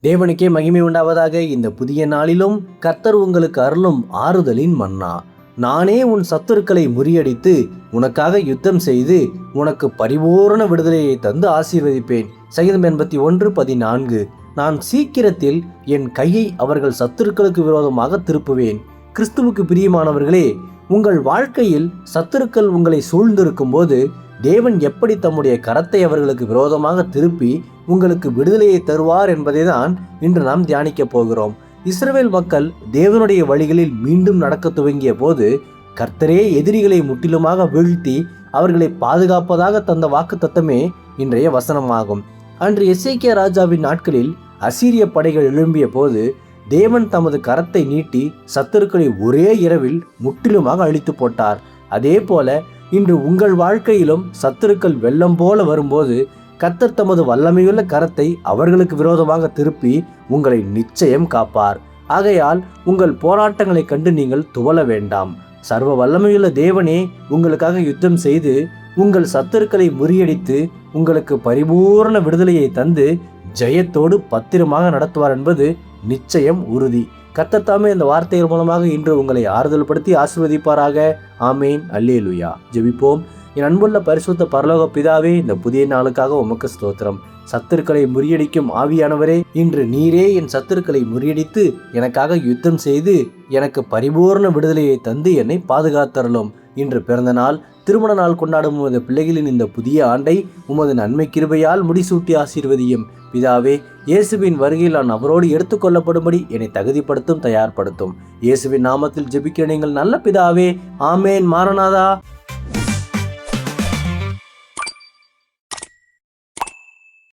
தேவனுக்கே மகிமை உண்டாவதாக. இந்த புதிய நாளிலும் கர்த்தர் உங்களுக்கு அருளும் ஆறுதலின் மன்னா. நானே உன் சத்துருக்களை முறியடித்து உனக்காக யுத்தம் செய்து உனக்கு பரிபூரண விடுதலையை தந்து ஆசீர்வதிப்பேன். சங்கீதம் 81:14. நான் சீக்கிரத்தில் என் கையை அவர்கள் சத்துருக்களுக்கு விரோதமாக திருப்புவேன். கிறிஸ்துவுக்கு பிரியமானவர்களே, உங்கள் வாழ்க்கையில் சத்துருக்கள் உங்களை சூழ்ந்திருக்கும் போது தேவன் எப்படி தம்முடைய கரத்தை அவர்களுக்கு விரோதமாக திருப்பி உங்களுக்கு விடுதலையை தருவார் என்பதை தான் இன்று நாம் தியானிக்க போகிறோம். இஸ்ரவேல் மக்கள் தேவனுடைய வழிகளில் மீண்டும் நடக்க துவங்கிய போது கர்த்தரே எதிரிகளை முற்றிலுமாக வீழ்த்தி அவர்களை பாதுகாப்பதாக தந்த வாக்குத்தத்தமே இன்றைய வசனமாகும். அன்று எசேக்கியா ராஜாவின் நாட்களில் அசீரிய படைகள் எழும்பிய போது தேவன் தமது கரத்தை நீட்டி சத்துருக்களை ஒரே இரவில் முற்றிலுமாக அழித்து போட்டார். அதே போல இன்று உங்கள் வாழ்க்கையிலும் சத்துருக்கள் வெள்ளம் போல வரும்போது கர்த்தர் தமது வல்லமையுள்ள கரத்தை அவர்களுக்கு விரோதமாக திருப்பி உங்களை நிச்சயம் காப்பார். ஆகையால் உங்கள் போராட்டங்களை கண்டு நீங்கள் துவள வேண்டாம். சர்வ வல்லமையுள்ள தேவனே உங்களுக்காக யுத்தம் செய்து உங்கள் சத்துருக்களை முறியடித்து உங்களுக்கு பரிபூரண விடுதலையை தந்து ஜெயத்தோடு பத்திரமாக நடத்துவார் என்பது நிச்சயம் உறுதி. கர்த்தர் தாமே இந்த வார்த்தைகள் மூலமாக இன்று உங்களை ஆறுதல் படுத்தி ஆசீர்வதிப்பாராக. ஆமேன். அல்லேலூயா. ஜெபிப்போம். என் அன்புள்ள பரிசுத்த பரலோக பிதாவே, இந்த புதிய நாளுக்காக உமக்கு ஸ்தோத்திரம். சத்துருக்களை முறியடிக்கும் ஆவியானவரே, இன்று நீரே என் சத்துருக்களை முறியடித்து எனக்காக யுத்தம் செய்து எனக்கு பரிபூர்ண விடுதலையை தந்து என்னை பாதுகாத்தருளும். இன்று பிறந்த நாள், திருமண நாள் கொண்டாடும் உமது பிள்ளைகளின் இந்த புதிய ஆண்டை உமது நன்மை கிருபையால் முடிசூட்டி ஆசீர்வதியும். பிதாவே, இயேசுவின் வருகையில் நான் அவரோடு எடுத்துக்கொள்ளப்படும்படி என்னை தகுதிப்படுத்தும், தயார்படுத்தும். இயேசுவின் நாமத்தில் ஜெபிக்கிற நீங்கள் நல்ல பிதாவே. ஆமேன். மாரநாதா.